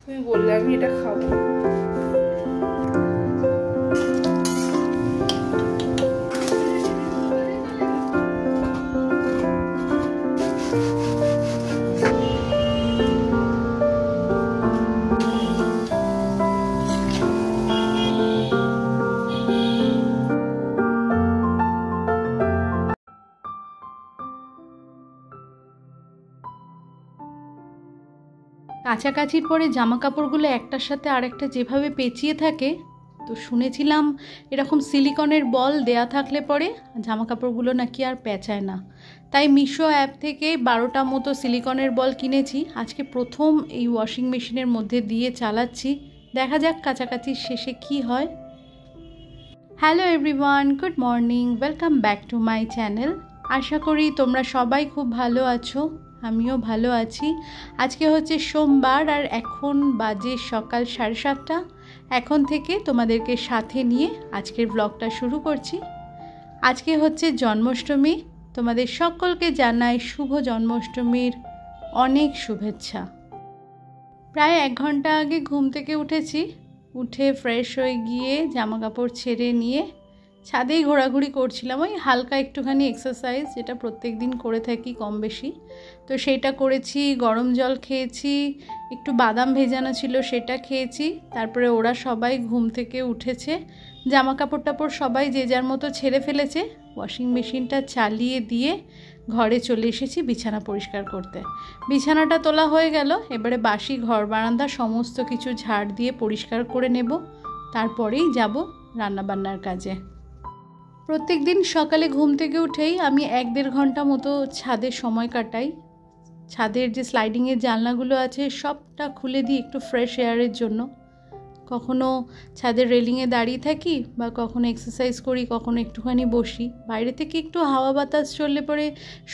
তুমি বললে আমি এটা খাবো। কাছাকাছির পরে জামা কাপড়গুলো একটার সাথে আরেকটা যেভাবে পেঁচিয়ে থাকে, তো শুনেছিলাম এরকম সিলিকনের বল দেয়া থাকলে পরে জামা কাপড়গুলো নাকি আর পেঁচায় না। তাই মিশো অ্যাপ থেকে 12টা মতো সিলিকনের বল কিনেছি। আজকে প্রথম এই ওয়াশিং মেশিনের মধ্যে দিয়ে চালাচ্ছি, দেখা যাক কাছাকাছি শেষে কি হয়। Hello everyone, good morning, welcome back to my channel. আশা করি তোমরা সবাই খুব ভালো আছো, আমিও ভালো আছি। আজকে হচ্ছে সোমবার আর এখন বাজে সকাল 7:30। এখন থেকে তোমাদেরকে সাথে নিয়ে আজকের ব্লগটা শুরু করছি। আজকে হচ্ছে জন্মাষ্টমী, তোমাদের সকলকে জানাই শুভ জন্মাষ্টমীর অনেক শুভেচ্ছা। প্রায় 1 ঘন্টা আগে ঘুম থেকে উঠেছি, উঠে ফ্রেশ হয়ে গিয়ে জামা কাপড় ছেড়ে নিয়ে ছাদেই ঘোরাঘুরি করছিলাম। ওই হালকা একটুখানি এক্সারসাইজ, যেটা প্রত্যেক দিন করে থাকি কম বেশি, তো সেইটা করেছি। গরম জল খেয়েছি, একটু বাদাম ভেজানো ছিল সেটা খেয়েছি। তারপরে ওরা সবাই ঘুম থেকে উঠেছে, জামা কাপড় টাপড় সবাই যে যার মতো ছেড়ে ফেলেছে। ওয়াশিং মেশিনটা চালিয়ে দিয়ে ঘরে চলে এসেছি বিছানা পরিষ্কার করতে। বিছানাটা তোলা হয়ে গেল, এবারে বাসি ঘর বারান্দা সমস্ত কিছু ঝাড় দিয়ে পরিষ্কার করে নেব, তারপরেই যাব রান্নাবান্নার কাজে। প্রত্যেক দিন সকালে ঘুম থেকে উঠেই আমি 1-1.5 ঘন্টা মতো ছাদে সময় কাটাই। ছাদের যে স্লাইডিংয়ের জানলাগুলো আছে সবটা খুলে দিই একটু ফ্রেশ এয়ারের জন্য। কখনো ছাদের রেলিংয়ে দাঁড়িয়ে থাকি, বা কখনো এক্সারসাইজ করি, কখনো একটুখানি বসি। বাইরে থেকে একটু হাওয়া বাতাস চললে পরে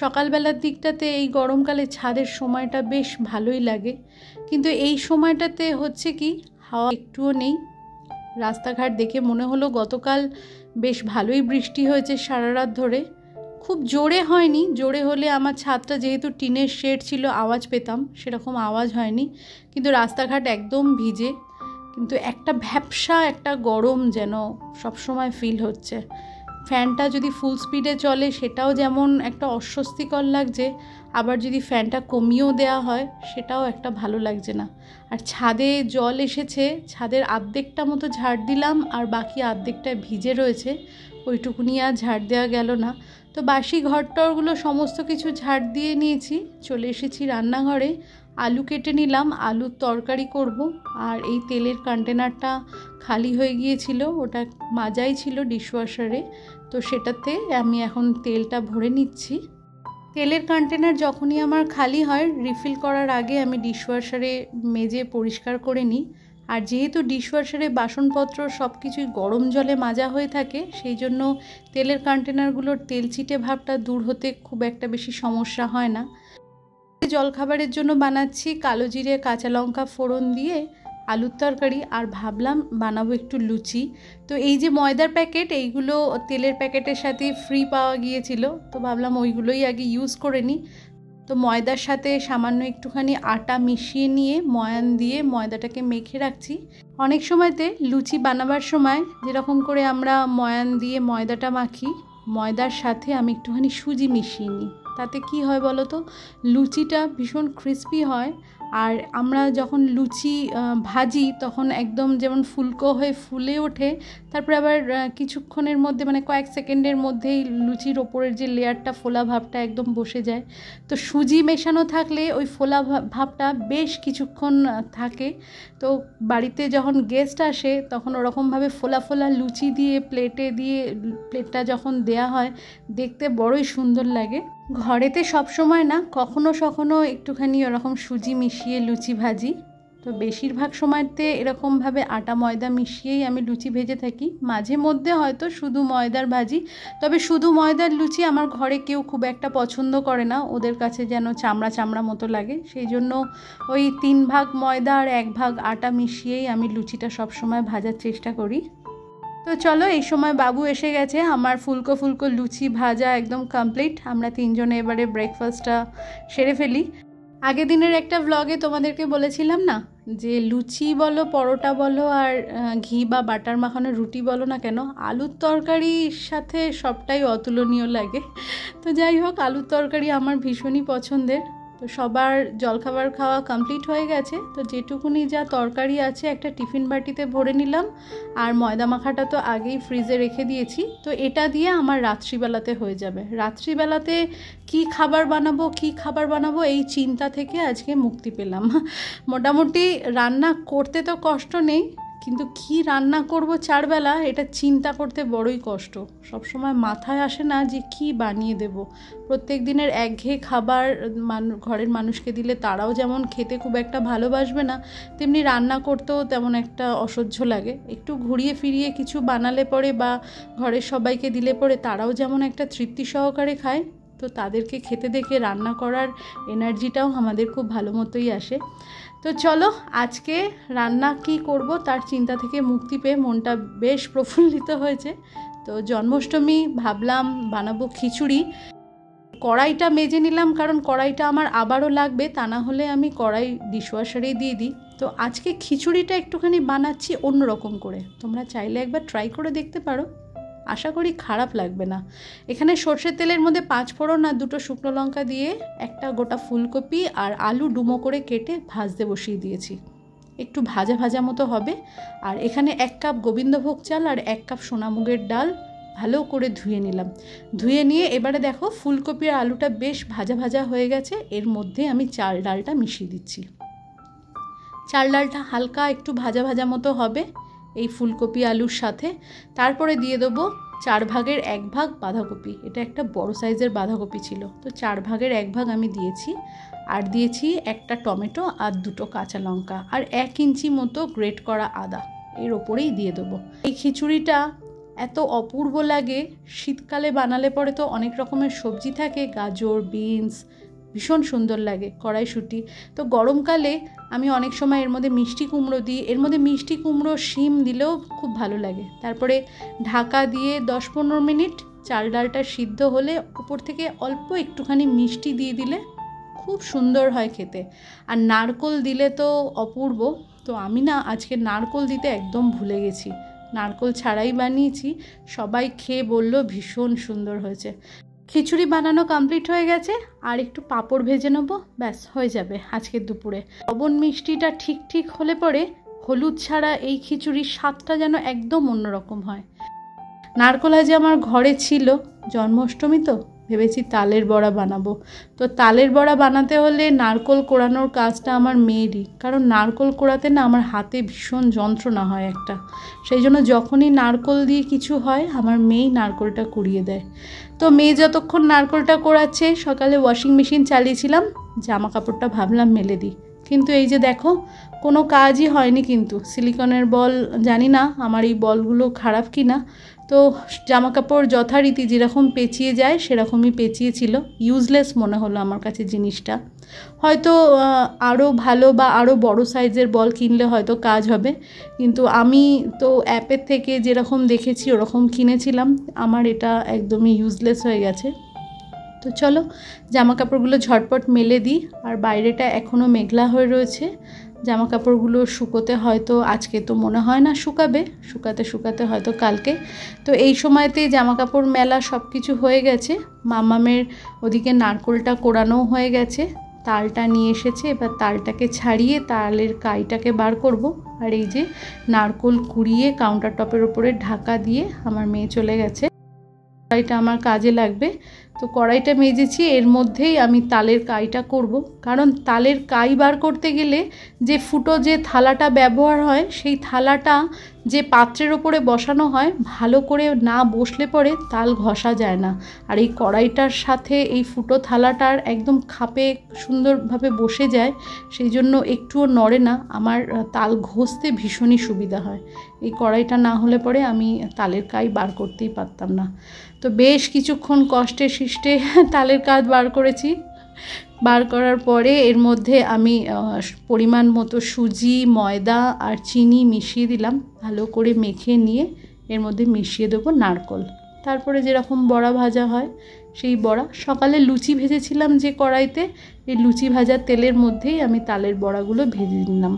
সকালবেলার দিকটাতে এই গরমকালে ছাদের সময়টা বেশ ভালোই লাগে। কিন্তু এই সময়টাতে হচ্ছে কি, হাওয়া একটুও নেই। রাস্তাঘাট দেখে মনে হলো গতকাল বেশ ভালোই বৃষ্টি হয়েছে সারা রাত ধরে। খুব জোরে হয়নি, জোরে হলে আমার ছাদটা যেহেতু টিনের শেড ছিল আওয়াজ পেতাম, সেরকম আওয়াজ হয়নি। কিন্তু রাস্তাঘাট একদম ভিজে, কিন্তু একটা ভ্যাপসা একটা গরম যেন সবসময় ফিল হচ্ছে। ফ্যানটা যদি ফুল স্পিডে চলে সেটাও যেমন একটা অস্বস্তিকর লাগছে, আবার যদি ফ্যানটা কমিয়েও দেওয়া হয় সেটাও একটা ভালো লাগছে না। আর ছাদে জল এসেছে, ছাদের অর্ধেকটা মতো ঝাড় দিলাম, আর বাকি অর্ধেকটা ভিজে রয়েছে, ওইটুকুনি আর ঝাড় দেওয়া গেল না। তো বাসি ঘরটরগুলো সমস্ত কিছু ঝাড় দিয়ে নিয়েছি, চলে এসেছি রান্নাঘরে। আলু কেটে নিলাম, আলুর তরকারি করব। আর এই তেলের কন্টেনারটা খালি হয়ে গিয়েছিল, ওটা মাজাই ছিল ডিশওয়াশারে, তো সেটাতে আমি এখন তেলটা ভরে নিচ্ছি। তেলের কন্টেনার যখনই আমার খালি হয়, রিফিল করার আগে আমি ডিশওয়াশারে মেজে পরিষ্কার করে নিই। আর যেহেতু ডিশওয়াশারে বাসনপত্র সব কিছুই গরম জলে মাজা হয়ে থাকে, সেই জন্য তেলের কন্টেনারগুলোর তেল চিটে ভাবটা দূর হতে খুব একটা বেশি সমস্যা হয় না। জলখাবারের জন্য বানাচ্ছি কালো জিরে কাঁচা লঙ্কা ফোড়ন দিয়ে আলুর তরকারি, আর ভাবলাম বানাবো একটু লুচি। তো এই যে ময়দার প্যাকেট, এইগুলো তেলের প্যাকেটের সাথে ফ্রি পাওয়া গিয়েছিল, তো ভাবলাম ওইগুলোই আগে ইউজ করে নিই। তো ময়দার সাথে সামান্য একটুখানি আটা মিশিয়ে নিয়ে ময়ান দিয়ে ময়দাটাকে মেখে রাখছি। অনেক সময়তে লুচি বানাবার সময় যেরকম করে আমরা ময়ান দিয়ে ময়দাটা মাখি, ময়দার সাথে আমি একটুখানি সুজি মিশিয়ে নিই। তাতে কি হয় বলো তো, লুচিটা ভীষণ ক্রিস্পি হয়। আর আমরা যখন লুচি ভাজি তখন একদম যেমন ফুলকো হয়ে ফুলে ওঠে, তারপরে আবার কিছুক্ষণের মধ্যে মানে কয়েক সেকেন্ডের মধ্যেই লুচির ওপরের যে লেয়ারটা ফোলা ভাবটা একদম বসে যায়। তো সুজি মেশানো থাকলে ওই ফোলা ভাবটা বেশ কিছুক্ষণ থাকে। তো বাড়িতে যখন গেস্ট আসে তখন ওরকমভাবে ফোলা ফোলা লুচি দিয়ে প্লেটে দিয়ে প্লেটটা যখন দেয়া হয়, দেখতে বড়ই সুন্দর লাগে। ঘরেতে সব সময় না, কখনো কখনো একটুখানি ওরকম সুজি মিশিয়ে লুচি ভাজি। তো বেশিরভাগ সময়তে এরকমভাবে আটা ময়দা মিশিয়েই আমি লুচি ভেজে থাকি। মাঝে মধ্যে হয়তো শুধু ময়দার ভাজি, তবে শুধু ময়দার লুচি আমার ঘরে কেউ খুব একটা পছন্দ করে না, ওদের কাছে যেন চামড়া চামড়া মতো লাগে। সেই জন্য ওই 3 ভাগ ময়দা আর 1 ভাগ আটা মিশিয়েই আমি লুচিটা সবসময় ভাজার চেষ্টা করি। তো চলো, এই সময় বাবু এসে গেছে, আমার ফুলকো ফুলকো লুচি ভাজা একদম কমপ্লিট। আমরা 3 জনে এবারে ব্রেকফাস্টটা সেরে ফেলি। আগের দিনের একটা ব্লগে তোমাদেরকে বলেছিলাম না, যে লুচি বলো, পরোটা বলো, আর ঘি বা বাটার মাখানো রুটি বলো না কেন, আলুর তরকারির সাথে সবটাই অতুলনীয় লাগে। তো যাই হোক, আলুর তরকারি আমার ভীষণই পছন্দের। তো সবার জলখাবার খাওয়া কমপ্লিট হয়ে গেছে। তো যেটুকুনি যা তরকারি আছে একটা টিফিন বাটিতে ভরে নিলাম, আর ময়দা মাখাটা তো আগেই ফ্রিজে রেখে দিয়েছি। তো এটা দিয়ে আমার রাত্রিবেলাতে হয়ে যাবে। রাত্রিবেলাতে কি খাবার বানাবো এই চিন্তা থেকে আজকে মুক্তি পেলাম। মোটামুটি রান্না করতে তো কষ্ট নেই, কিন্তু কি রান্না করব চারবেলা এটা চিন্তা করতে বড়ই কষ্ট। সবসময় মাথায় আসে না যে কি বানিয়ে দেব। প্রত্যেক দিনের একঘেয়ে খাবার ঘরের মানুষকে দিলে তারাও যেমন খেতে খুব একটা ভালোবাসবে না, তেমনি রান্না করতেও তেমন একটা অসহ্য লাগে। একটু ঘুরিয়ে ফিরিয়ে কিছু বানালে পরে বা ঘরের সবাইকে দিলে পরে তারাও যেমন একটা তৃপ্তি সহকারে খায়। তো তাদেরকে খেতে দেখে রান্না করার এনার্জিটাও আমাদের খুব ভালো মতোই আসে। তো চলো, আজকে রান্না কি করব তার চিন্তা থেকে মুক্তি পেয়ে মনটা বেশ প্রফুল্লিত হয়েছে। তো জন্মাষ্টমী ভাবলাম বানাবো খিচুড়ি। কড়াইটা মেজে নিলাম, কারণ কড়াইটা আমার আবারও লাগবে, তা না হলে আমি কড়াই ডিশওয়াশারেই দিয়ে দিই। তো আজকে খিচুড়িটা একটুখানি বানাচ্ছি অন্যরকম করে। তোমরা চাইলে একবার ট্রাই করে দেখতে পারো, আশা করি খারাপ লাগবে না। এখানে সর্ষের তেলের মধ্যে 5 ফোড়ন আর 2টো শুকনো লঙ্কা দিয়ে একটা গোটা ফুলকপি আর আলু ডুমো করে কেটে ভাজতে বসিয়ে দিয়েছি। একটু ভাজা ভাজা মতো হবে। আর এখানে 1 কাপ গোবিন্দভোগ চাল আর 1 কাপ সোনামুগের ডাল ভালো করে ধুয়ে নিলাম। ধুয়ে নিয়ে এবারে দেখো ফুলকপি আর আলুটা বেশ ভাজা ভাজা হয়ে গেছে। এর মধ্যে আমি চাল ডালটা মিশিয়ে দিচ্ছি। চাল ডালটা হালকা একটু ভাজা ভাজা মতো হবে এই ফুলকপি আলুর সাথে। তারপরে দিয়ে দেবো 4 ভাগের 1 ভাগ বাঁধাকপি। এটা একটা বড় সাইজের বাঁধাকপি ছিল, তো 4 ভাগের 1 ভাগ আমি দিয়েছি। আর দিয়েছি একটা টমেটো আর 2টো কাঁচা লঙ্কা আর 1 ইঞ্চি মতো গ্রেট করা আদা এর ওপরেই দিয়ে দেবো। এই খিচুড়িটা এত অপূর্ব লাগে। শীতকালে বানালে পরে তো অনেক রকমের সবজি থাকে, গাজর, বিনস, ভীষণ সুন্দর লাগে, কড়াইশুঁটি। তো গরমকালে আমি অনেক সময় এর মধ্যে মিষ্টি কুমড়ো দিই। এর মধ্যে মিষ্টি কুমড়ো, শিম দিলেও খুব ভালো লাগে। তারপরে ঢাকা দিয়ে 10-15 মিনিট চাল ডালটা সিদ্ধ হলে উপর থেকে অল্প একটুখানি মিষ্টি দিয়ে দিলে খুব সুন্দর হয় খেতে। আর নারকোল দিলে তো অপূর্ব। তো আমি না আজকে নারকোল দিতে একদম ভুলে গেছি, নারকোল ছাড়াই বানিয়েছি। সবাই খেয়ে বলল ভীষণ সুন্দর হয়েছে। খিচুড়ি বানানো কমপ্লিট হয়ে গেছে, আর একটু পাঁপড় ভেজে নেবো, ব্যাস হয়ে যাবে আজকের দুপুরে। লবণ মিষ্টিটা ঠিক হলে পরে হলুদ ছাড়া এই খিচুড়ির স্বাদটা যেন একদম অন্যরকম হয়। নারকোল আজ আমার ঘরে ছিল, জন্মাষ্টমী তো ভেবেছি তালের বড়া বানাবো। তো তালের বড়া বানাতে হলে নারকোল কোড়ানোর কাজটা আমার মেয়েরই, কারণ নারকোল কোড়াতে না আমার হাতে ভীষণ যন্ত্রণা হয় একটা। সেই জন্য যখনই নারকোল দিয়ে কিছু হয় আমার মেয়েই নারকোলটা কুড়িয়ে দেয়। তো মেয়ে যতক্ষণ নারকোলটা কোড়াচ্ছে, সকালে ওয়াশিং মেশিন চালিয়েছিলাম, জামা কাপড়টা ভাবলাম মেলে দিই। কিন্তু এই যে দেখো কোনো কাজই হয়নি। কিন্তু সিলিকনের বল, জানি না আমার এই বলগুলো খারাপ কি না। তো জামা কাপড় যথারীতি যেরকম পেঁচিয়ে যায় সেরকমই পেঁচিয়েছিল। ইউজলেস মনে হলো আমার কাছে জিনিসটা। হয়তো আরও ভালো বা আরও বড় সাইজের বল কিনলে হয়তো কাজ হবে, কিন্তু আমি তো অ্যাপের থেকে যেরকম দেখেছি ওরকম কিনেছিলাম। আমার এটা একদমই ইউজলেস হয়ে গেছে। তো চলো জামা কাপড়গুলো ঝটপট মেলে দিই। আর বাইরেটা এখনও মেঘলা হয়ে রয়েছে। জামা কাপড়গুলো শুকোতে হয়তো আজকে তো মনে হয় না শুকাবে, শুকাতে হয়তো কালকে। তো এই সময়তেই জামা কাপড় মেলা সব কিছু হয়ে গেছে। মামামের ওদিকে নারকোলটা কোড়ানো হয়ে গেছে, তালটা নিয়ে এসেছে। এবার তালটাকে ছাড়িয়ে তালের কাইটাকে বার করব। আর এই যে নারকোল কুড়িয়ে কাউন্টার টপের ওপরে ঢাকা দিয়ে আমার মেয়ে চলে গেছে। কড়াইটা আমার কাজে লাগবে। তো কড়াইটা মেজেছি, এর মধ্যেই আমি তালের কাইটা করব। কারণ তালের কাই বার করতে গেলে যে ফুটো যে থালাটা ব্যবহার হয়, সেই থালাটা যে পাত্রের ওপরে বসানো হয় ভালো করে না বসলে পরে তাল ঘষা যায় না। আর এই কড়াইটার সাথে এই ফুটো থালাটার একদম খাপে সুন্দরভাবে বসে যায়, সেই জন্য একটুও নড়ে না। আমার তাল ঘষতে ভীষণই সুবিধা হয়। এই কড়াইটা না হলে পরে আমি তালের কাই বার করতেই পারতাম না। তো বেশ কিছুক্ষণ কষ্টে শিষ্টে তালের কাজ বার করেছি। বার করার পরে এর মধ্যে আমি পরিমাণ মতো সুজি, ময়দা আর চিনি মিশিয়ে দিলাম। ভালো করে মেখে নিয়ে এর মধ্যে মিশিয়ে দেবো নারকোল। তারপরে যেরকম বড়া ভাজা হয় সেই বড়া। সকালে লুচি ভেজেছিলাম যে কড়াইতে, এই লুচি ভাজার তেলের মধ্যেই আমি তালের বড়াগুলো ভেজে নিলাম।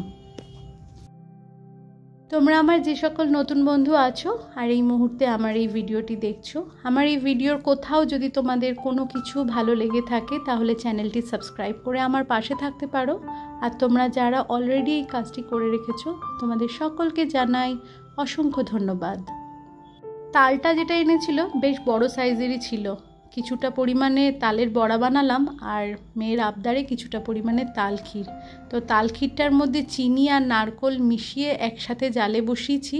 তোমরা আমার যে সকল নতুন বন্ধু আছো আর এই মুহূর্তে আমার এই ভিডিওটি দেখছো, আমার এই ভিডিওর কোথাও যদি তোমাদের কোনো কিছু ভালো লেগে থাকে তাহলে চ্যানেলটি সাবস্ক্রাইব করে আমার পাশে থাকতে পারো। আর তোমরা যারা অলরেডি এই কাজটি করে রেখেছো তোমাদের সকলকে জানাই অসংখ্য ধন্যবাদ। তালটা যেটা এনেছিল বেশ বড় সাইজেরই ছিল। কিছুটা পরিমাণে তালের বড়া বানালাম আর মেয়ের আবদারে কিছুটা পরিমাণে তাল ক্ষীর। তো তাল ক্ষীরটার মধ্যে চিনি আর নারকোল মিশিয়ে একসাথে জালে বসিয়েছি,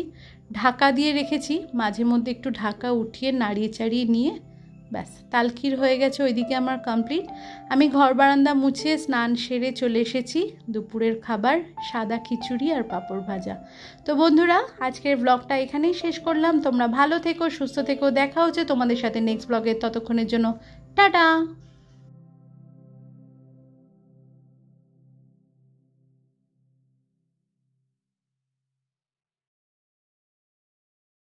ঢাকা দিয়ে রেখেছি। মাঝে মধ্যে একটু ঢাকা উঠিয়ে নাড়িয়ে চাড়িয়ে নিয়ে ব্যাস তাল ক্ষীর হয়ে গেছে। ওইদিকে আমার কমপ্লিট। আমি ঘর বারান্দা মুছে স্নান সেরে চলে এসেছি। দুপুরের খাবার সাদা খিচুড়ি আর পাঁপড় ভাজা। তো বন্ধুরা, আজকের ব্লগটা এখানেই শেষ করলাম। তোমরা ভালো থেকো, সুস্থ থেকো। দেখা হচ্ছে তোমাদের সাথে নেক্সট ব্লগে। ততক্ষণের জন্য টাটা।